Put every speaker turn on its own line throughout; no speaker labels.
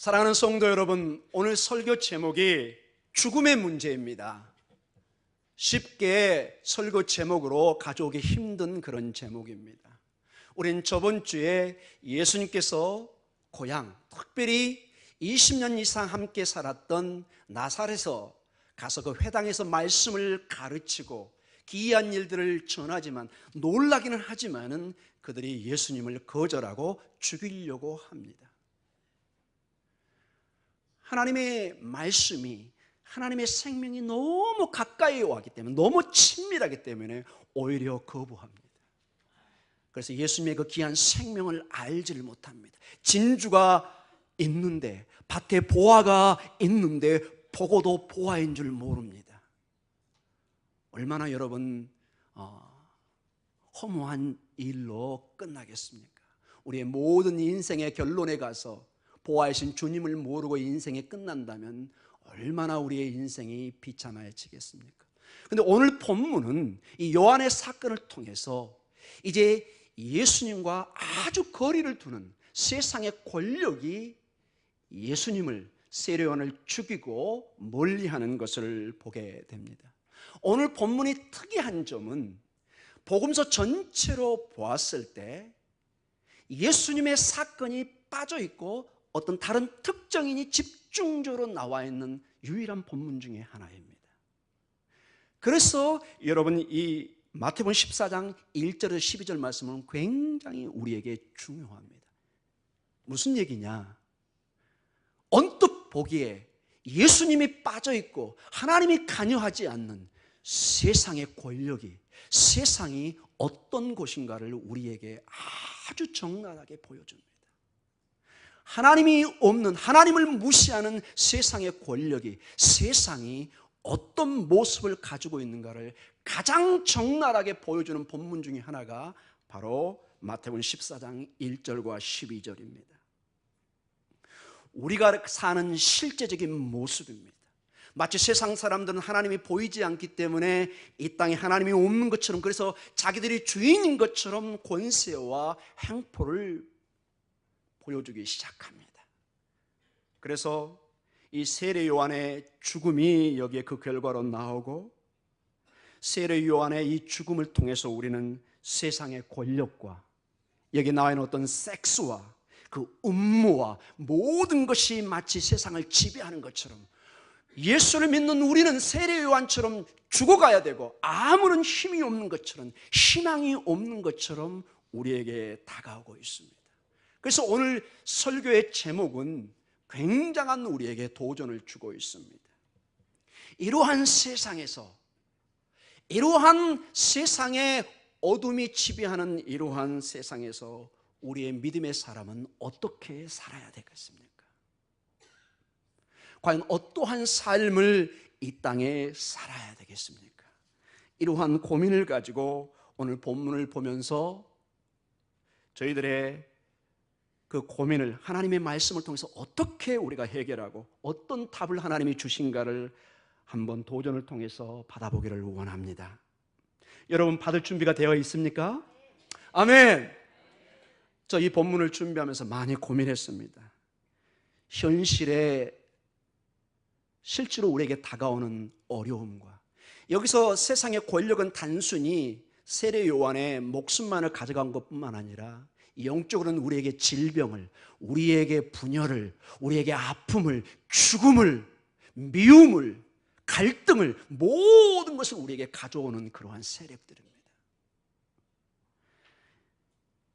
사랑하는 성도 여러분, 오늘 설교 제목이 죽음의 문제입니다. 쉽게 설교 제목으로 가져오기 힘든 그런 제목입니다. 우린 저번 주에 예수님께서 고향, 특별히 20년 이상 함께 살았던 나사렛에서 가서 그 회당에서 말씀을 가르치고 기이한 일들을 전하지만, 놀라기는 하지만은 그들이 예수님을 거절하고 죽이려고 합니다. 하나님의 말씀이, 하나님의 생명이 너무 가까이 왔기 때문에, 너무 친밀하기 때문에 오히려 거부합니다. 그래서 예수님의 그 귀한 생명을 알지를 못합니다. 진주가 있는데, 밭에 보화가 있는데 보고도 보화인 줄 모릅니다. 얼마나 여러분 허무한 일로 끝나겠습니까? 우리의 모든 인생의 결론에 가서 보아하신 주님을 모르고 인생이 끝난다면 얼마나 우리의 인생이 비참해지겠습니까? 그런데 오늘 본문은 이 요한의 사건을 통해서 이제 예수님과 아주 거리를 두는 세상의 권력이 예수님을, 세례요한을 죽이고 멀리하는 것을 보게 됩니다. 오늘 본문이 특이한 점은 복음서 전체로 보았을 때 예수님의 사건이 빠져 있고 어떤 다른 특정인이 집중적으로 나와 있는 유일한 본문 중에 하나입니다. 그래서 여러분, 이 마태복음 14장 1절에서 12절 말씀은 굉장히 우리에게 중요합니다. 무슨 얘기냐? 언뜻 보기에 예수님이 빠져 있고 하나님이 관여하지 않는 세상의 권력이, 세상이 어떤 곳인가를 우리에게 아주 적나라하게 보여줍니다. 하나님이 없는, 하나님을 무시하는 세상의 권력이, 세상이 어떤 모습을 가지고 있는가를 가장 적나라하게 보여주는 본문 중에 하나가 바로 마태복음 14장 1절과 12절입니다. 우리가 사는 실제적인 모습입니다. 마치 세상 사람들은 하나님이 보이지 않기 때문에 이 땅에 하나님이 없는 것처럼, 그래서 자기들이 주인인 것처럼 권세와 행포를 보여주기 시작합니다. 그래서 이 세례 요한의 죽음이 여기에 그 결과로 나오고, 세례 요한의 이 죽음을 통해서 우리는 세상의 권력과 여기 나와 있는 어떤 섹스와 그 음모와 모든 것이 마치 세상을 지배하는 것처럼, 예수를 믿는 우리는 세례 요한처럼 죽어가야 되고 아무런 힘이 없는 것처럼, 희망이 없는 것처럼 우리에게 다가오고 있습니다. 그래서 오늘 설교의 제목은 굉장한 우리에게 도전을 주고 있습니다. 이러한 세상에서, 이러한 세상의 어둠이 지배하는 이러한 세상에서 우리의 믿음의 사람은 어떻게 살아야 되겠습니까? 과연 어떠한 삶을 이 땅에 살아야 되겠습니까? 이러한 고민을 가지고 오늘 본문을 보면서 저희들의 그 고민을 하나님의 말씀을 통해서 어떻게 우리가 해결하고 어떤 답을 하나님이 주신가를 한번 도전을 통해서 받아보기를 원합니다. 여러분, 받을 준비가 되어 있습니까? 아멘. 저 이 본문을 준비하면서 많이 고민했습니다. 현실에 실제로 우리에게 다가오는 어려움과, 여기서 세상의 권력은 단순히 세례 요한의 목숨만을 가져간 것뿐만 아니라 영적으로는 우리에게 질병을, 우리에게 분열을, 우리에게 아픔을, 죽음을, 미움을, 갈등을, 모든 것을 우리에게 가져오는 그러한 세력들입니다.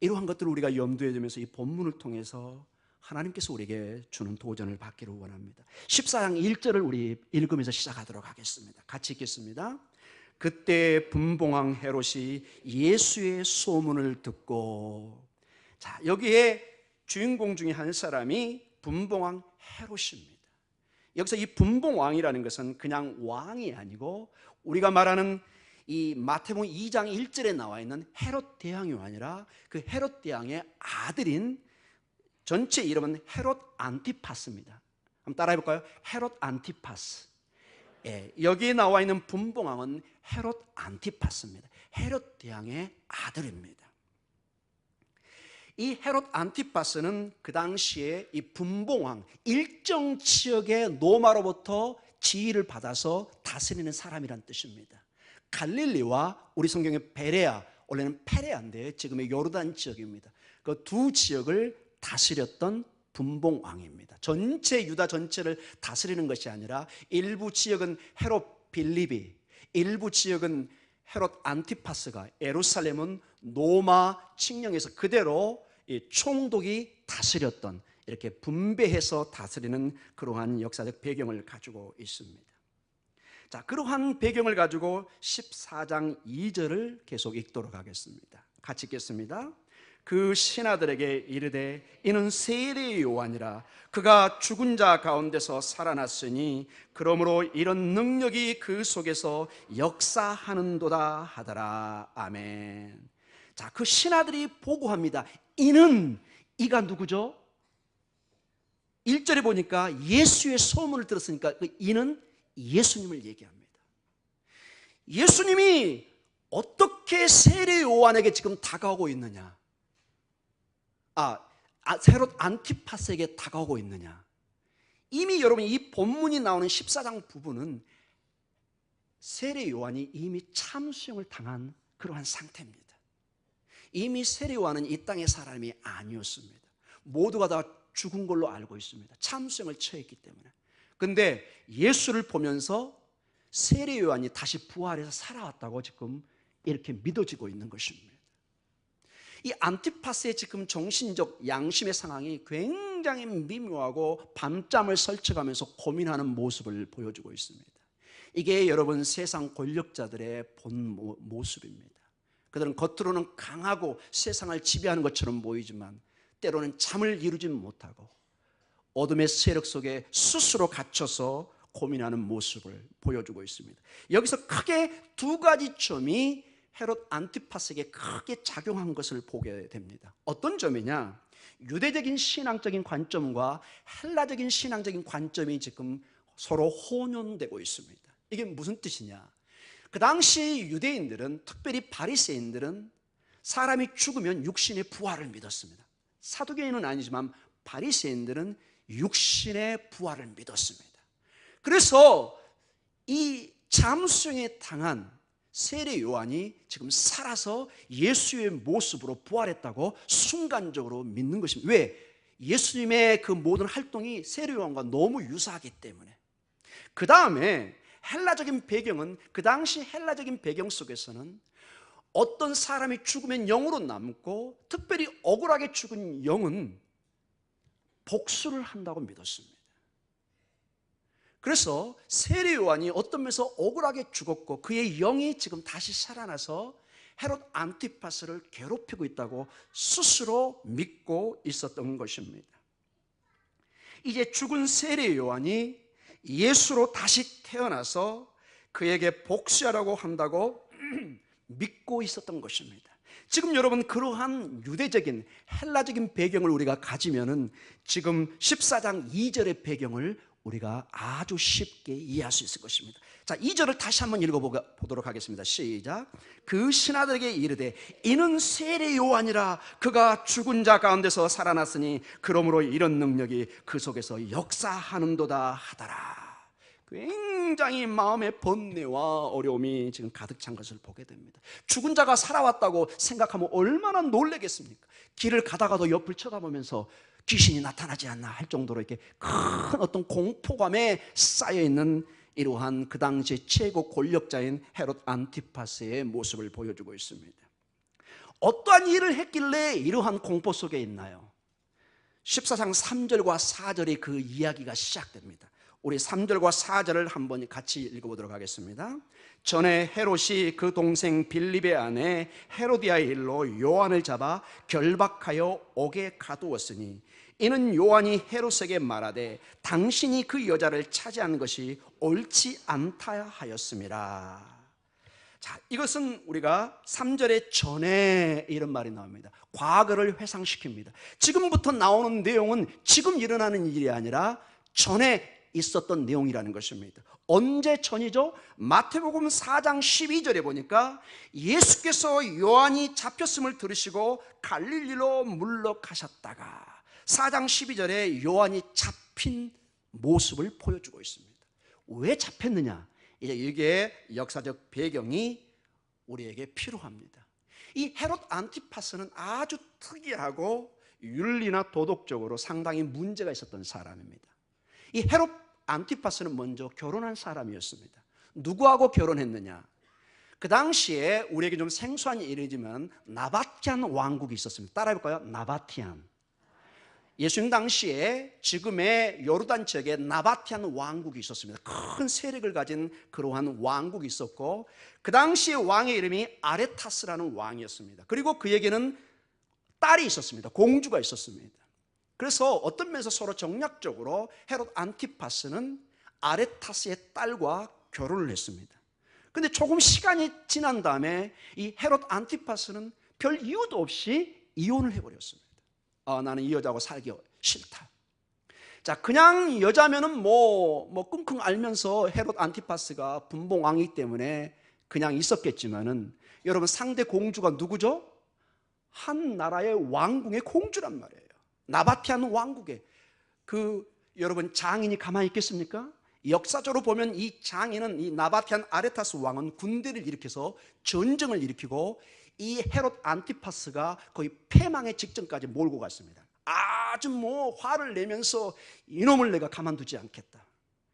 이러한 것들을 우리가 염두에 두면서 이 본문을 통해서 하나님께서 우리에게 주는 도전을 받기를 원합니다. 14장 1절을 우리 읽으면서 시작하도록 하겠습니다. 같이 읽겠습니다. 그때 분봉왕 헤롯이 예수의 소문을 듣고, 자, 여기에 주인공 중에 한 사람이 분봉왕 헤롯입니다. 여기서 이 분봉왕이라는 것은 그냥 왕이 아니고 우리가 말하는 이 마태복음 2장 1절에 나와 있는 헤롯 대왕이 아니라 그 헤롯 대왕의 아들인, 전체 이름은 헤롯 안티파스입니다. 한번 따라해 볼까요? 헤롯 안티파스. 예, 여기에 나와 있는 분봉왕은 헤롯 안티파스입니다. 헤롯 대왕의 아들입니다. 이 헤롯 안티파스는 그 당시에 이 분봉왕, 일정 지역의 로마로부터 지위를 받아서 다스리는 사람이란 뜻입니다. 갈릴리와 우리 성경의 베레아, 원래는 페레아인데 지금의 요르단 지역입니다. 그 두 지역을 다스렸던 분봉왕입니다. 전체 유다 전체를 다스리는 것이 아니라 일부 지역은 헤롯 빌립이, 일부 지역은 헤롯 안티파스가, 예루살렘은 로마 칙령에서 그대로 총독이 다스렸던, 이렇게 분배해서 다스리는 그러한 역사적 배경을 가지고 있습니다. 자, 그러한 배경을 가지고 14장 2절을 계속 읽도록 하겠습니다. 같이 읽겠습니다. 그 신하들에게 이르되 이는 세례 요한이라. 그가 죽은 자 가운데서 살아났으니 그러므로 이런 능력이 그 속에서 역사하는도다 하더라. 아멘. 자, 그 신하들이 보고합니다. 이가 누구죠? 1절에 보니까 예수의 소문을 들었으니까 그 이는 예수님을 얘기합니다. 예수님이 어떻게 세례 요한에게 지금 다가오고 있느냐? 헤롯 안티파스에게 다가오고 있느냐? 이미 여러분 이 본문이 나오는 14장 부분은 세례 요한이 이미 참수형을 당한 그러한 상태입니다. 이미 세례 요한은 이 땅의 사람이 아니었습니다. 모두가 다 죽은 걸로 알고 있습니다. 참수형을 처했기 때문에. 그런데 예수를 보면서 세례 요한이 다시 부활해서 살아왔다고 지금 이렇게 믿어지고 있는 것입니다. 이 안티파스의 지금 정신적 양심의 상황이 굉장히 미묘하고 밤잠을 설쳐가면서 고민하는 모습을 보여주고 있습니다. 이게 여러분 세상 권력자들의 본 모습입니다. 그들은 겉으로는 강하고 세상을 지배하는 것처럼 보이지만 때로는 잠을 이루지 못하고 어둠의 세력 속에 스스로 갇혀서 고민하는 모습을 보여주고 있습니다. 여기서 크게 두 가지 점이 헤롯 안티파스에게 크게 작용한 것을 보게 됩니다. 어떤 점이냐? 유대적인 신앙적인 관점과 헬라적인 신앙적인 관점이 지금 서로 혼용되고 있습니다. 이게 무슨 뜻이냐? 그 당시 유대인들은, 특별히 바리새인들은 사람이 죽으면 육신의 부활을 믿었습니다. 사두개인은 아니지만 바리새인들은 육신의 부활을 믿었습니다. 그래서 이 잠수형에 당한 세례 요한이 지금 살아서 예수의 모습으로 부활했다고 순간적으로 믿는 것입니다. 왜? 예수님의 그 모든 활동이 세례 요한과 너무 유사하기 때문에. 그 다음에 헬라적인 배경은, 그 당시 헬라적인 배경 속에서는 어떤 사람이 죽으면 영으로 남고 특별히 억울하게 죽은 영은 복수를 한다고 믿었습니다. 그래서 세례 요한이 어떤 면에서 억울하게 죽었고 그의 영이 지금 다시 살아나서 헤롯 안티파스를 괴롭히고 있다고 스스로 믿고 있었던 것입니다. 이제 죽은 세례 요한이 예수로 다시 태어나서 그에게 복수하라고 한다고 믿고 있었던 것입니다. 지금 여러분 그러한 유대적인 헬라적인 배경을 우리가 가지면은 지금 14장 2절의 배경을 우리가 아주 쉽게 이해할 수 있을 것입니다. 자, 2절을 다시 한번 읽어보도록 하겠습니다. 시작. 그 신하들에게 이르되 이는 세례 요한이라. 그가 죽은 자 가운데서 살아났으니 그러므로 이런 능력이 그 속에서 역사하는도다 하더라. 굉장히 마음의 번뇌와 어려움이 지금 가득 찬 것을 보게 됩니다. 죽은 자가 살아왔다고 생각하면 얼마나 놀라겠습니까? 길을 가다가도 옆을 쳐다보면서 귀신이 나타나지 않나 할 정도로 이렇게 큰 어떤 공포감에 쌓여있는 이러한 그 당시 최고 권력자인 헤롯 안티파스의 모습을 보여주고 있습니다. 어떠한 일을 했길래 이러한 공포 속에 있나요? 14장 3절과 4절의 그 이야기가 시작됩니다. 우리 3절과 4절을 한번 같이 읽어보도록 하겠습니다. 전에 헤롯이 그 동생 빌립의 아내 헤로디아의 일로 요한을 잡아 결박하여 옥에 가두었으니 이는 요한이 헤롯에게 말하되 당신이 그 여자를 차지하는 것이 옳지 않다 하였음이라. 자, 이것은 우리가 3절의 전에 이런 말이 나옵니다. 과거를 회상시킵니다. 지금부터 나오는 내용은 지금 일어나는 일이 아니라 전에 있었던 내용이라는 것입니다. 언제 전이죠? 마태복음 4장 12절에 보니까 예수께서 요한이 잡혔음을 들으시고 갈릴리로 물러가셨다가 4장 12절에 요한이 잡힌 모습을 보여주고 있습니다. 왜 잡혔느냐? 이제 이게 역사적 배경이 우리에게 필요합니다. 이 헤롯 안티파스는 아주 특이하고 윤리나 도덕적으로 상당히 문제가 있었던 사람입니다. 이 헤롯 안티파스는 먼저 결혼한 사람이었습니다. 누구하고 결혼했느냐? 그 당시에 우리에게 좀 생소한 일이지만 나바티안 왕국이 있었습니다. 따라해볼까요? 나바티안. 예수님 당시에 지금의 요르단 지역에 나바티안 왕국이 있었습니다. 큰 세력을 가진 그러한 왕국이 있었고, 그 당시의 왕의 이름이 아레타스라는 왕이었습니다. 그리고 그에게는 딸이 있었습니다. 공주가 있었습니다. 그래서 어떤 면에서 서로 정략적으로 헤롯 안티파스는 아레타스의 딸과 결혼을 했습니다. 근데 조금 시간이 지난 다음에 이 헤롯 안티파스는 별 이유도 없이 이혼을 해버렸습니다. 나는 이 여자하고 살기 싫다. 자, 그냥 여자면은 끙끙 앓면서 헤롯 안티파스가 분봉왕이기 때문에 그냥 있었겠지만은, 여러분 상대 공주가 누구죠? 한 나라의 왕궁의 공주란 말이에요. 나바티안 왕국의 여러분 장인이 가만히 있겠습니까? 역사적으로 보면 이 장인은, 이 나바티안 아레타스 왕은 군대를 일으켜서 전쟁을 일으키고 이 헤롯 안티파스가 거의 패망의 직전까지 몰고 갔습니다. 아주 화를 내면서 이놈을 내가 가만두지 않겠다.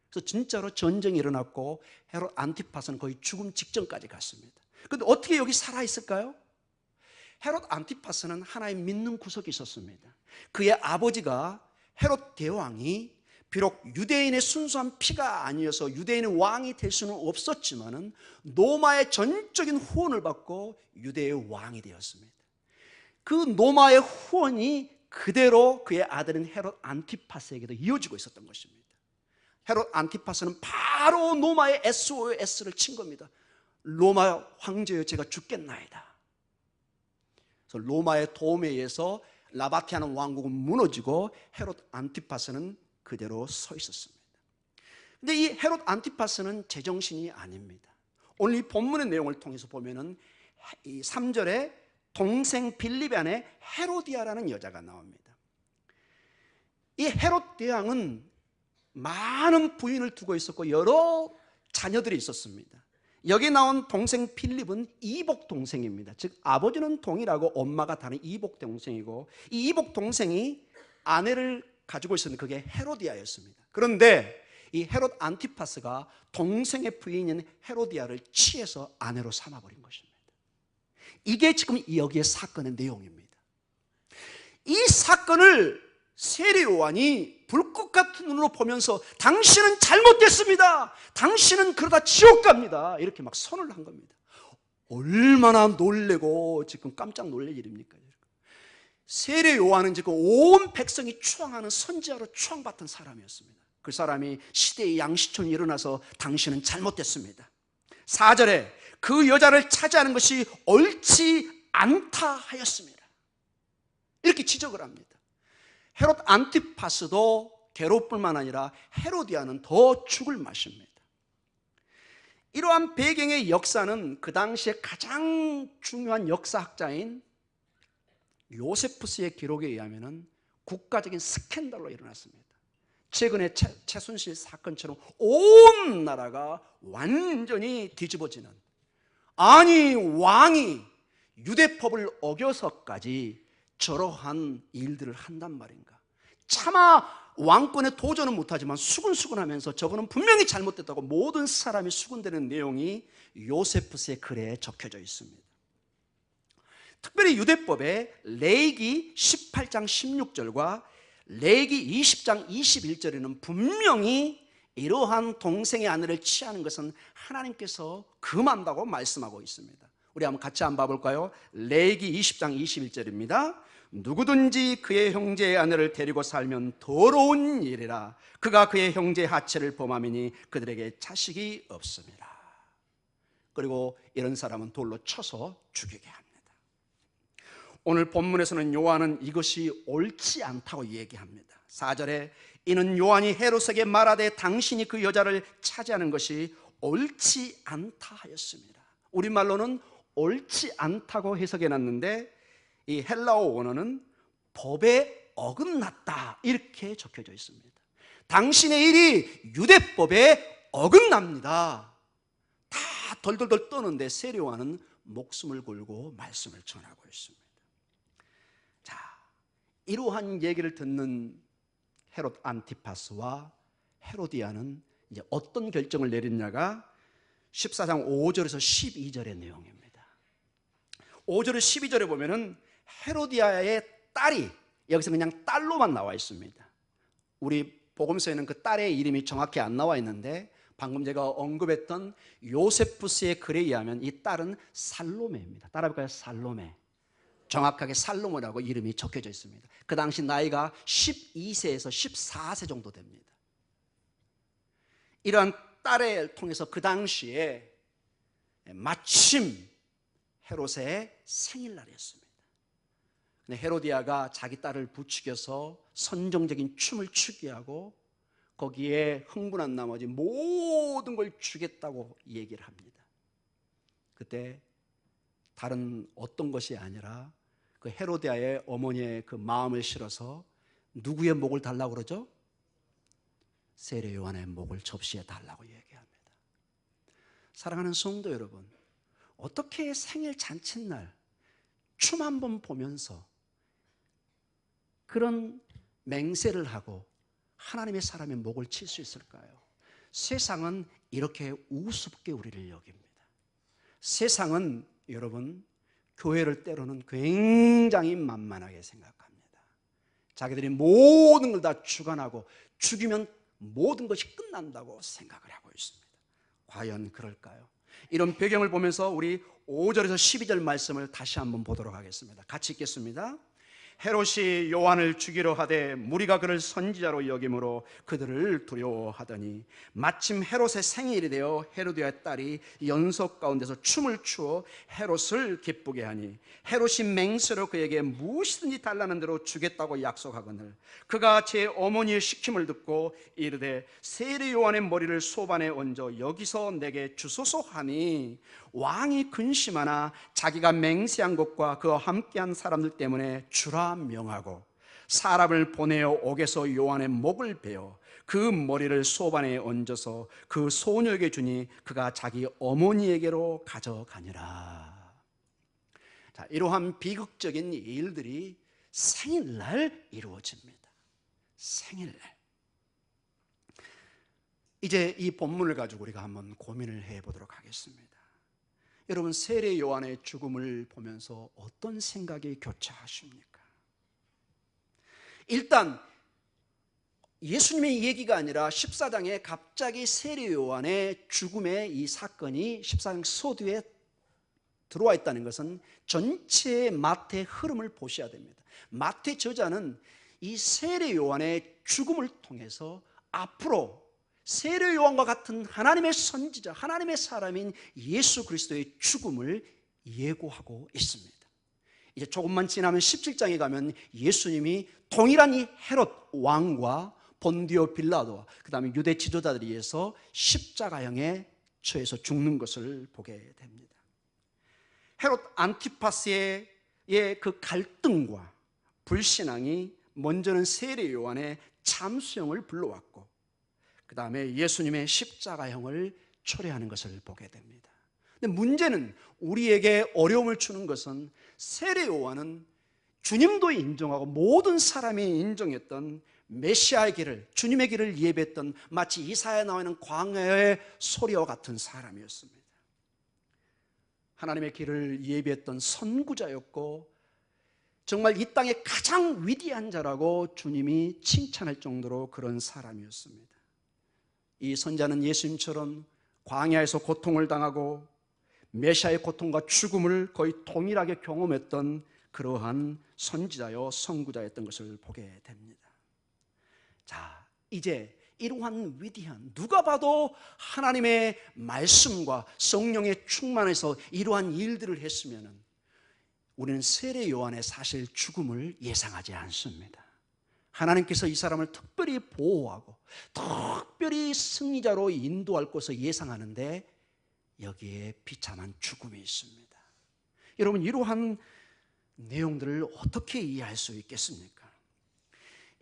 그래서 진짜로 전쟁이 일어났고 헤롯 안티파스는 거의 죽음 직전까지 갔습니다. 그런데 어떻게 여기 살아있을까요? 헤롯 안티파스는 하나님 믿는 구석이 있었습니다. 그의 아버지가 헤롯 대왕이 비록 유대인의 순수한 피가 아니어서 유대인의 왕이 될 수는 없었지만은 로마의 전적인 후원을 받고 유대의 왕이 되었습니다. 그 로마의 후원이 그대로 그의 아들인 헤롯 안티파스에게도 이어지고 있었던 것입니다. 헤롯 안티파스는 바로 로마의 SOS를 친 겁니다. 로마 황제여, 제가 죽겠나이다. 그래서 로마의 도움에 의해서 나바티안 왕국은 무너지고 헤롯 안티파스는 그대로 서 있었습니다. 근데 이 헤롯 안티파스는 제정신이 아닙니다. 오늘 이 본문의 내용을 통해서 보면은 이 3절에 동생 빌립의 아내 헤로디아라는 여자가 나옵니다. 이 헤롯 대왕은 많은 부인을 두고 있었고 여러 자녀들이 있었습니다. 여기 나온 동생 빌립은 이복 동생입니다. 즉 아버지는 동일하고 엄마가 다른 이복 동생이고, 이 이복 동생이 아내를 가지고 있었는데 그게 헤로디아였습니다. 그런데 이 헤롯 안티파스가 동생의 부인인 헤로디아를 취해서 아내로 삼아버린 것입니다. 이게 지금 여기의 사건의 내용입니다. 이 사건을 세례 요한이 불꽃 같은 눈으로 보면서 당신은 잘못됐습니다, 당신은 그러다 지옥 갑니다, 이렇게 막 선언을 한 겁니다. 얼마나 놀래고 지금 깜짝 놀랄 일입니까? 세례 요한은 지금 온 백성이 추앙하는 선지자로 추앙받던 사람이었습니다. 그 사람이 시대의 양시천이 일어나서 당신은 잘못됐습니다, 4절에 그 여자를 차지하는 것이 옳지 않다 하였습니다, 이렇게 지적을 합니다. 헤롯 안티파스도 괴로울 뿐만 아니라 헤로디아는 더 죽을 맛입니다. 이러한 배경의 역사는 그 당시에 가장 중요한 역사학자인 요세푸스의 기록에 의하면 국가적인 스캔들로 일어났습니다. 최근에 최순실 사건처럼 온 나라가 완전히 뒤집어지는, 아니 왕이 유대법을 어겨서까지 저러한 일들을 한단 말인가. 차마 왕권에 도전은 못하지만 수근수근하면서 저거는 분명히 잘못됐다고 모든 사람이 수군대는 내용이 요세푸스의 글에 적혀져 있습니다. 특별히 유대법에 레위기 18장 16절과 레위기 20장 21절에는 분명히 이러한 동생의 아내를 취하는 것은 하나님께서 금한다고 말씀하고 있습니다. 우리 한번 같이 한번 봐볼까요? 레위기 20장 21절입니다. 누구든지 그의 형제의 아내를 데리고 살면 더러운 일이라. 그가 그의 형제의 하체를 범하이니 그들에게 자식이 없습니다. 그리고 이런 사람은 돌로 쳐서 죽이게 합니다. 오늘 본문에서는 요한은 이것이 옳지 않다고 얘기합니다. 4절에 이는 요한이 헤롯에게 말하되 당신이 그 여자를 차지하는 것이 옳지 않다 하였습니다. 우리말로는 옳지 않다고 해석해 놨는데 이 헬라어 원어는 법에 어긋났다 이렇게 적혀져 있습니다. 당신의 일이 유대법에 어긋납니다. 다 덜덜덜 떠는데 세례요한은 목숨을 걸고 말씀을 전하고 있습니다. 자, 이러한 얘기를 듣는 헤롯 안티파스와 헤로디아는 이제 어떤 결정을 내렸냐가 14장 5절에서 12절의 내용입니다. 5절에서 12절에 보면은 헤로디아의 딸이 여기서 그냥 딸로만 나와 있습니다. 우리 복음서에는 그 딸의 이름이 정확히 안 나와 있는데 방금 제가 언급했던 요세푸스의 글에 의하면 이 딸은 살로메입니다. 따라해볼까요? 살로메. 정확하게 살로모라고 이름이 적혀져 있습니다. 그 당시 나이가 12세에서 14세 정도 됩니다. 이러한 딸을 통해서 그 당시에 마침 헤롯의 생일날이었습니다. 근데 헤로디아가 자기 딸을 부추겨서 선정적인 춤을 추게 하고 거기에 흥분한 나머지 모든 걸 주겠다고 얘기를 합니다. 그때 다른 어떤 것이 아니라 그 헤로디아의 어머니의 그 마음을 실어서 누구의 목을 달라고 그러죠? 세례 요한의 목을 접시해 달라고 얘기합니다. 사랑하는 성도 여러분, 어떻게 생일 잔칫날 춤 한번 보면서 그런 맹세를 하고 하나님의 사람의 목을 칠 수 있을까요? 세상은 이렇게 우습게 우리를 여깁니다. 세상은 여러분 교회를 때로는 굉장히 만만하게 생각합니다. 자기들이 모든 걸 다 주관하고 죽이면 모든 것이 끝난다고 생각을 하고 있습니다. 과연 그럴까요? 이런 배경을 보면서 우리 5절에서 12절 말씀을 다시 한번 보도록 하겠습니다. 같이 읽겠습니다. 헤롯이 요한을 죽이려 하되 무리가 그를 선지자로 여김으로 그들을 두려워하더니 마침 헤롯의 생일이 되어 헤로디아의 딸이 연석 가운데서 춤을 추어 헤롯을 기쁘게 하니 헤롯이 맹세로 그에게 무엇이든지 달라는 대로 주겠다고 약속하거늘 그가 제 어머니의 시킴을 듣고 이르되 세례 요한의 머리를 소반에 얹어 여기서 내게 주소서 하니 왕이 근심하나 자기가 맹세한 것과 그와 함께한 사람들 때문에 주라 명하고 사람을 보내어 옥에서 요한의 목을 베어 그 머리를 소반에 얹어서 그 소녀에게 주니 그가 자기 어머니에게로 가져가니라. 자, 이러한 비극적인 일들이 생일날 이루어집니다. 생일날. 이제 이 본문을 가지고 우리가 한번 고민을 해보도록 하겠습니다. 여러분, 세례 요한의 죽음을 보면서 어떤 생각이 교차하십니까? 일단 예수님의 얘기가 아니라 14장에 갑자기 세례 요한의 죽음의 이 사건이 14장 서두에 들어와 있다는 것은 전체 마태의 흐름을 보셔야 됩니다. 마태 저자는 이 세례 요한의 죽음을 통해서 앞으로 세례 요한과 같은 하나님의 선지자, 하나님의 사람인 예수 그리스도의 죽음을 예고하고 있습니다. 이제 조금만 지나면 17장에 가면 예수님이 동일한 이 헤롯 왕과 본디오 빌라도와 그 다음에 유대 지도자들에 의해서 십자가형에 처해서 죽는 것을 보게 됩니다. 헤롯 안티파스의 그 갈등과 불신앙이 먼저는 세례 요한의 참수형을 불러왔고 그 다음에 예수님의 십자가형을 초래하는 것을 보게 됩니다. 근데 문제는 우리에게 어려움을 주는 것은 세례 요한은 주님도 인정하고 모든 사람이 인정했던 메시아의 길을, 주님의 길을 예배했던 마치 이사야에 나와 있는 광야의 소리와 같은 사람이었습니다. 하나님의 길을 예배했던 선구자였고 정말 이 땅의 가장 위대한 자라고 주님이 칭찬할 정도로 그런 사람이었습니다. 이 선자는 예수님처럼 광야에서 고통을 당하고 메시아의 고통과 죽음을 거의 동일하게 경험했던 그러한 선지자요 선구자였던 것을 보게 됩니다. 자, 이제 이러한 위대한 누가 봐도 하나님의 말씀과 성령의 충만해서 이러한 일들을 했으면 우리는 세례 요한의 사실 죽음을 예상하지 않습니다. 하나님께서 이 사람을 특별히 보호하고 특별히 승리자로 인도할 것을 예상하는데 여기에 비참한 죽음이 있습니다. 여러분, 이러한 내용들을 어떻게 이해할 수 있겠습니까?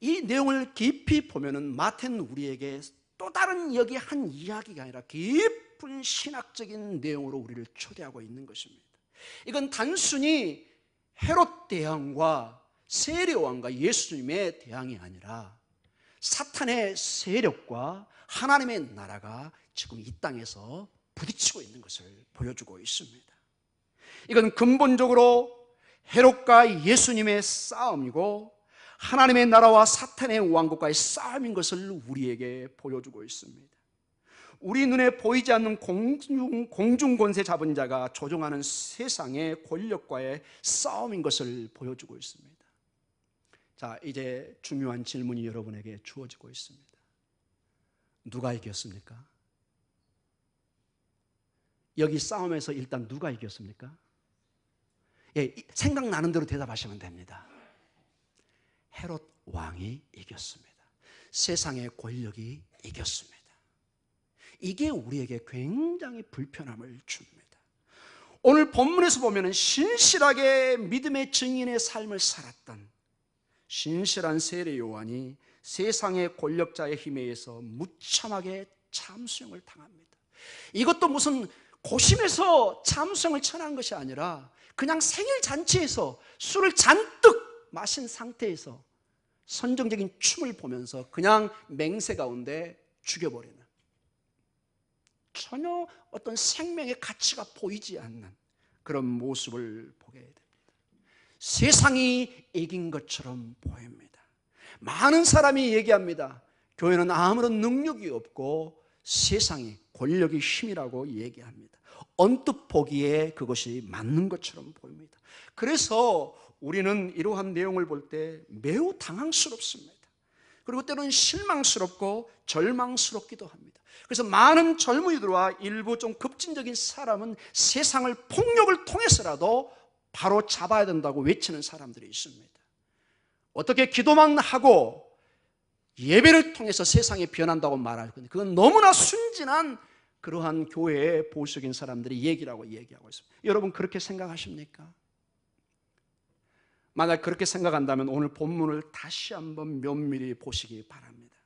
이 내용을 깊이 보면은 마태는 우리에게 또 다른 여기 한 이야기가 아니라 깊은 신학적인 내용으로 우리를 초대하고 있는 것입니다. 이건 단순히 헤롯 대왕과 세례요한과 예수님의 대항이 아니라 사탄의 세력과 하나님의 나라가 지금 이 땅에서 부딪히고 있는 것을 보여주고 있습니다. 이건 근본적으로 헤롯과 예수님의 싸움이고 하나님의 나라와 사탄의 왕국과의 싸움인 것을 우리에게 보여주고 있습니다. 우리 눈에 보이지 않는 공중권세 잡은 자가 조종하는 세상의 권력과의 싸움인 것을 보여주고 있습니다. 자, 이제 중요한 질문이 여러분에게 주어지고 있습니다. 누가 이겼습니까? 여기 싸움에서 일단 누가 이겼습니까? 예, 생각나는 대로 대답하시면 됩니다. 헤롯 왕이 이겼습니다. 세상의 권력이 이겼습니다. 이게 우리에게 굉장히 불편함을 줍니다. 오늘 본문에서 보면 신실하게 믿음의 증인의 삶을 살았던 신실한 세례 요한이 세상의 권력자의 힘에 의해서 무참하게 참수형을 당합니다. 이것도 무슨 고심해서 참수형을 처한 것이 아니라 그냥 생일 잔치에서 술을 잔뜩 마신 상태에서 선정적인 춤을 보면서 그냥 맹세 가운데 죽여버리는, 전혀 어떤 생명의 가치가 보이지 않는 그런 모습을 보게 됩니다. 세상이 이긴 것처럼 보입니다. 많은 사람이 얘기합니다. 교회는 아무런 능력이 없고 세상이 권력이 힘이라고 얘기합니다. 언뜻 보기에 그것이 맞는 것처럼 보입니다. 그래서 우리는 이러한 내용을 볼 때 매우 당황스럽습니다. 그리고 때로는 실망스럽고 절망스럽기도 합니다. 그래서 많은 젊은이들과 일부 좀 급진적인 사람은 세상을 폭력을 통해서라도 바로 잡아야 된다고 외치는 사람들이 있습니다. 어떻게 기도만 하고 예배를 통해서 세상이 변한다고 말할 건데 그건 너무나 순진한 그러한 교회의 보수적인 사람들이 얘기라고 얘기하고 있습니다. 여러분, 그렇게 생각하십니까? 만약 그렇게 생각한다면 오늘 본문을 다시 한번 면밀히 보시기 바랍니다.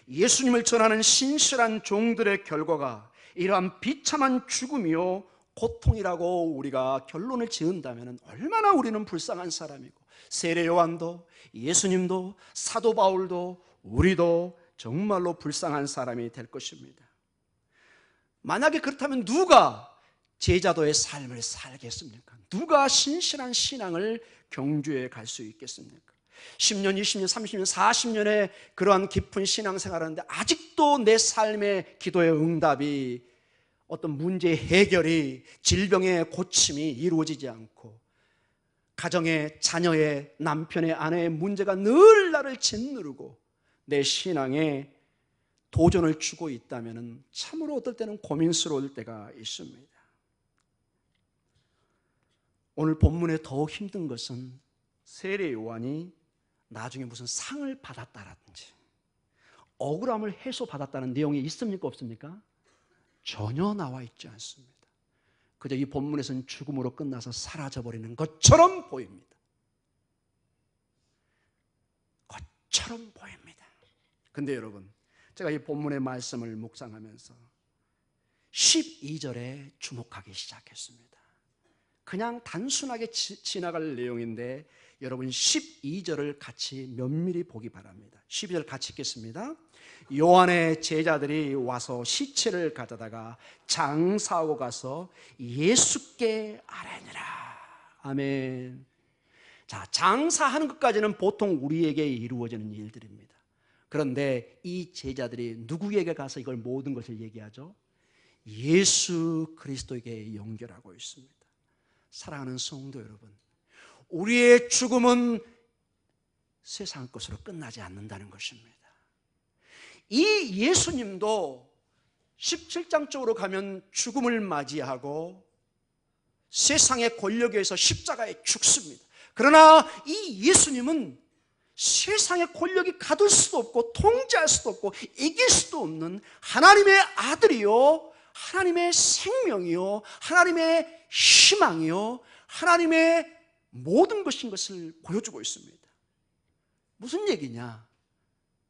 예수님을 전하는 신실한 종들의 결과가 이러한 비참한 죽음이요 고통이라고 우리가 결론을 지은다면 얼마나 우리는 불쌍한 사람이고, 세례 요한도 예수님도 사도 바울도 우리도 정말로 불쌍한 사람이 될 것입니다. 만약에 그렇다면 누가 제자도의 삶을 살겠습니까? 누가 신실한 신앙을 경주해 갈 수 있겠습니까? 10년, 20년, 30년, 40년의 그러한 깊은 신앙생활을 하는데 아직도 내 삶의 기도의 응답이, 어떤 문제의 해결이, 질병의 고침이 이루어지지 않고 가정의 자녀의 남편의 아내의 문제가 늘 나를 짓누르고 내 신앙에 도전을 주고 있다면 참으로 어떨 때는 고민스러울 때가 있습니다. 오늘 본문에 더욱 힘든 것은 세례 요한이 나중에 무슨 상을 받았다라든지 억울함을 해소받았다는 내용이 있습니까? 없습니까? 전혀 나와 있지 않습니다. 그저 이 본문에서는 죽음으로 끝나서 사라져버리는 것처럼 보입니다. 것처럼 보입니다. 근데 여러분, 제가 이 본문의 말씀을 묵상하면서 12절에 주목하기 시작했습니다. 그냥 단순하게 지나갈 내용인데 여러분 12절을 같이 면밀히 보기 바랍니다. 12절 같이 읽겠습니다. 요한의 제자들이 와서 시체를 가져다가 장사하고 가서 예수께 아뢰니라. 아멘. 자, 장사하는 것까지는 보통 우리에게 이루어지는 일들입니다. 그런데 이 제자들이 누구에게 가서 이걸 모든 것을 얘기하죠? 예수 그리스도에게 연결하고 있습니다. 사랑하는 성도 여러분, 우리의 죽음은 세상 것으로 끝나지 않는다는 것입니다. 이 예수님도 17장 쪽으로 가면 죽음을 맞이하고 세상의 권력에 의해서 십자가에 죽습니다. 그러나 이 예수님은 세상의 권력이 가둘 수도 없고 통제할 수도 없고 이길 수도 없는 하나님의 아들이요, 하나님의 생명이요, 하나님의 희망이요, 하나님의 모든 것인 것을 보여주고 있습니다. 무슨 얘기냐?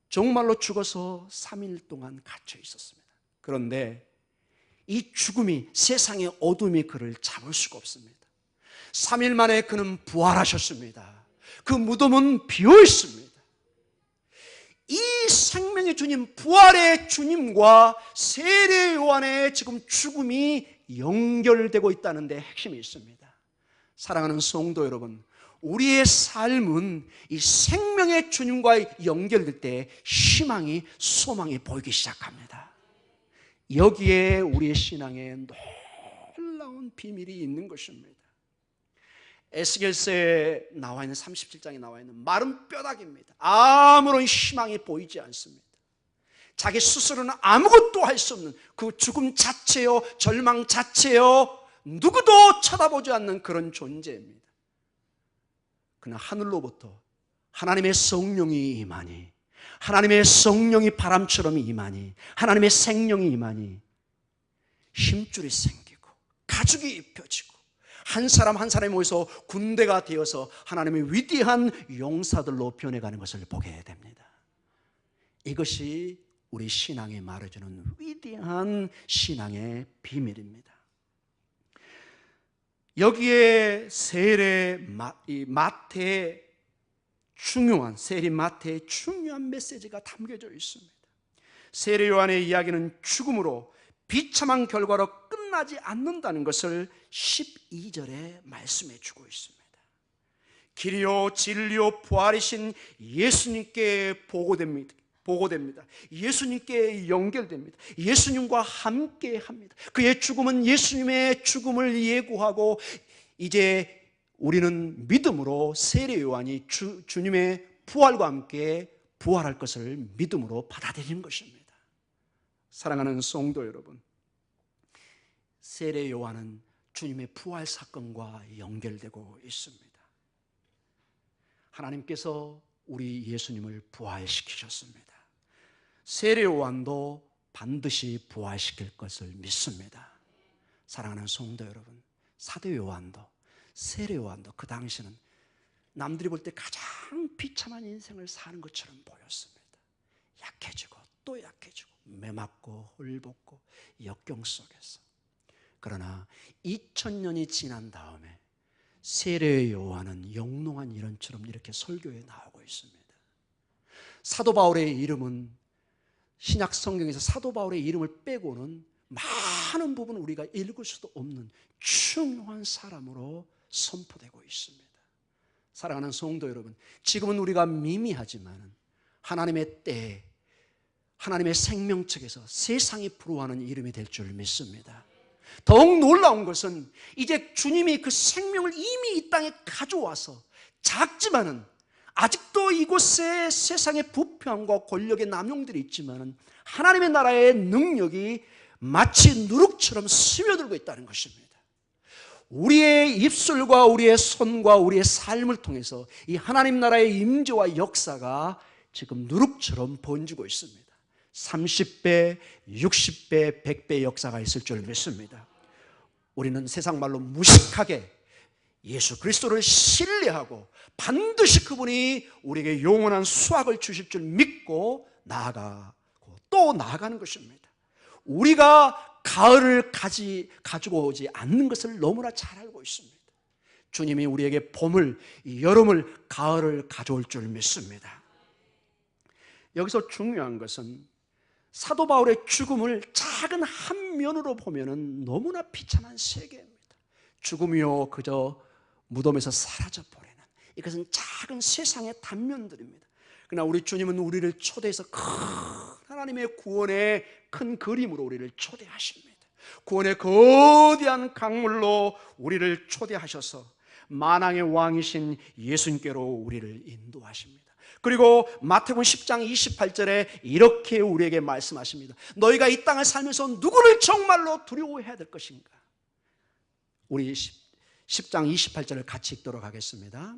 정말로 죽어서 3일 동안 갇혀 있었습니다. 그런데 이 죽음이, 세상의 어둠이 그를 잡을 수가 없습니다. 3일 만에 그는 부활하셨습니다. 그 무덤은 비어 있습니다. 이 생명의 주님, 부활의 주님과 세례 요한의 지금 죽음이 연결되고 있다는 데 핵심이 있습니다. 사랑하는 성도 여러분, 우리의 삶은 이 생명의 주님과 연결될 때 희망이, 소망이 보이기 시작합니다. 여기에 우리의 신앙에 놀라운 비밀이 있는 것입니다. 에스겔서에 나와 있는 37장에 나와 있는 마른 뼈다귀입니다. 아무런 희망이 보이지 않습니다. 자기 스스로는 아무것도 할 수 없는 그 죽음 자체요, 절망 자체요, 누구도 쳐다보지 않는 그런 존재입니다. 그러나 하늘로부터 하나님의 성령이 임하니, 하나님의 성령이 바람처럼 임하니, 하나님의 생명이 임하니 힘줄이 생기고 가죽이 입혀지고 한 사람 한 사람이 모여서 군대가 되어서 하나님의 위대한 용사들로 변해가는 것을 보게 됩니다. 이것이 우리 신앙에 말해주는 위대한 신앙의 비밀입니다. 여기에 세례 마태의 중요한 메시지가 담겨져 있습니다. 세례 요한의 이야기는 죽음으로 비참한 결과로 끝나지 않는다는 것을 12절에 말씀해 주고 있습니다. 길이요 진리요 부활이신 예수님께 보고됩니다. 예수님께 연결됩니다. 예수님과 함께 합니다. 그의 죽음은 예수님의 죽음을 예고하고 이제 우리는 믿음으로 세례 요한이 주님의 부활과 함께 부활할 것을 믿음으로 받아들이는 것입니다. 사랑하는 성도 여러분, 세례 요한은 주님의 부활 사건과 연결되고 있습니다. 하나님께서 우리 예수님을 부활시키셨습니다. 세례 요한도 반드시 부활시킬 것을 믿습니다. 사랑하는 성도 여러분, 사도 요한도 세례 요한도 그 당시는 남들이 볼 때 가장 비참한 인생을 사는 것처럼 보였습니다. 약해지고 또 약해지고 매맞고 헐벗고 역경 속에서. 그러나 2000년이 지난 다음에 세례 요한은 영롱한 일원처럼 이렇게 설교에 나오고 있습니다. 사도 바울의 이름은 신약 성경에서 사도 바울의 이름을 빼고는 많은 부분 우리가 읽을 수도 없는 중요한 사람으로 선포되고 있습니다. 사랑하는 성도 여러분, 지금은 우리가 미미하지만 하나님의 때에 하나님의 생명책에서 세상이 부러워하는 이름이 될 줄 믿습니다. 더욱 놀라운 것은 이제 주님이 그 생명을 이미 이 땅에 가져와서 작지만은 아직도 이곳에 세상의 부패함과 권력의 남용들이 있지만은 하나님의 나라의 능력이 마치 누룩처럼 스며들고 있다는 것입니다. 우리의 입술과 우리의 손과 우리의 삶을 통해서 이 하나님 나라의 임재와 역사가 지금 누룩처럼 번지고 있습니다. 30배, 60배, 100배 역사가 있을 줄 믿습니다. 우리는 세상 말로 무식하게 예수 그리스도를 신뢰하고 반드시 그분이 우리에게 영원한 수확을 주실 줄 믿고 나아가고 또 나아가는 것입니다. 우리가 가을을 가지고 오지 않는 것을 너무나 잘 알고 있습니다. 주님이 우리에게 봄을, 여름을, 가을을 가져올 줄 믿습니다. 여기서 중요한 것은 사도 바울의 죽음을 작은 한 면으로 보면 너무나 비참한 세계입니다. 죽음이요 그저 무덤에서 사라져버리는, 이것은 작은 세상의 단면들입니다. 그러나 우리 주님은 우리를 초대해서 큰 하나님의 구원의 큰 그림으로 우리를 초대하십니다. 구원의 거대한 강물로 우리를 초대하셔서 만왕의 왕이신 예수님께로 우리를 인도하십니다. 그리고 마태복음 10장 28절에 이렇게 우리에게 말씀하십니다. 너희가 이 땅을 살면서 누구를 정말로 두려워해야 될 것인가? 우리 10장 28절을 같이 읽도록 하겠습니다.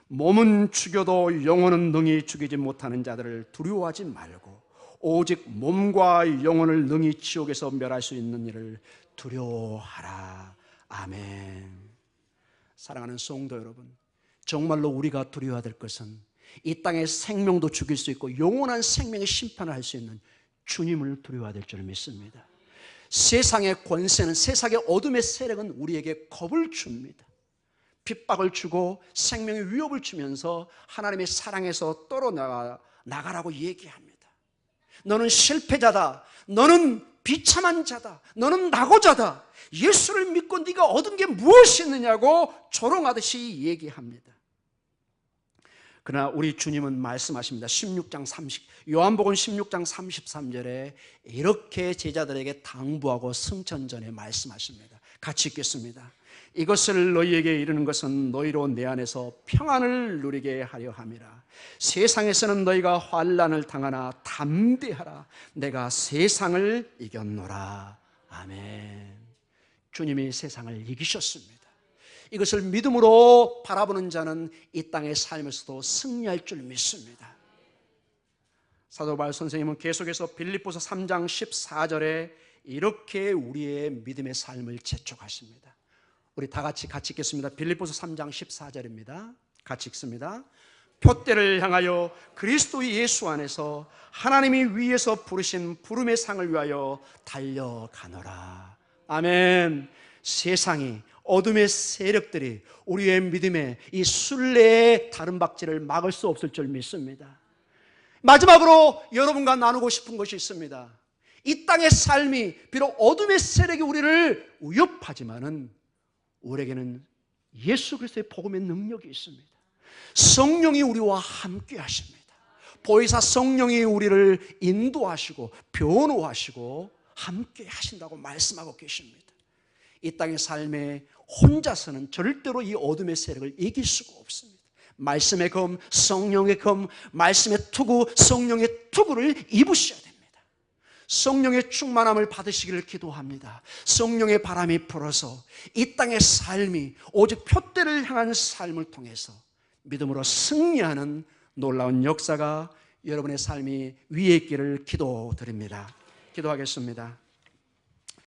몸은 죽여도 영혼은 능히 죽이지 못하는 자들을 두려워하지 말고 오직 몸과 영혼을 능히 지옥에서 멸할 수 있는 일을 두려워하라. 아멘. 사랑하는 성도 여러분, 정말로 우리가 두려워해야 될 것은 이 땅의 생명도 죽일 수 있고 영원한 생명의 심판을 할 수 있는 주님을 두려워해야 될 줄 믿습니다. 세상의 권세는, 세상의 어둠의 세력은 우리에게 겁을 줍니다. 핍박을 주고 생명의 위협을 주면서 하나님의 사랑에서 떨어나가라고 얘기합니다. 너는 실패자다, 너는 비참한 자다, 너는 낙오자다, 예수를 믿고 네가 얻은 게 무엇이 있느냐고 조롱하듯이 얘기합니다. 그러나 우리 주님은 말씀하십니다. 요한복음 16장 33절에 이렇게 제자들에게 당부하고 승천전에 말씀하십니다. 같이 읽겠습니다. 이것을 너희에게 이르는 것은 너희로 내 안에서 평안을 누리게 하려 함이라. 세상에서는 너희가 환난을 당하나 담대하라. 내가 세상을 이겼노라. 아멘. 주님이 세상을 이기셨습니다. 이것을 믿음으로 바라보는 자는 이 땅의 삶에서도 승리할 줄 믿습니다. 사도 바울 선생님은 계속해서 빌립보서 3장 14절에 이렇게 우리의 믿음의 삶을 재촉하십니다. 우리 다 같이 읽겠습니다. 빌립보서 3장 14절입니다. 같이 읽습니다. 표대를 향하여 그리스도 예수 안에서 하나님이 위에서 부르신 부름의 상을 위하여 달려가노라. 아멘. 세상이, 어둠의 세력들이 우리의 믿음의 이 순례의 다른 박질을 막을 수 없을 줄 믿습니다. 마지막으로 여러분과 나누고 싶은 것이 있습니다. 이 땅의 삶이 비록 어둠의 세력이 우리를 위협하지만은 우리에게는 예수 그리스도의 복음의 능력이 있습니다. 성령이 우리와 함께 하십니다. 보혜사 성령이 우리를 인도하시고 변호하시고 함께 하신다고 말씀하고 계십니다. 이 땅의 삶에 혼자서는 절대로 이 어둠의 세력을 이길 수가 없습니다. 말씀의 검, 성령의 검, 말씀의 투구, 성령의 투구를 입으셔야 됩니다. 성령의 충만함을 받으시기를 기도합니다. 성령의 바람이 불어서 이 땅의 삶이 오직 표대를 향한 삶을 통해서 믿음으로 승리하는 놀라운 역사가 여러분의 삶이 위에 있기를 기도드립니다. 기도하겠습니다.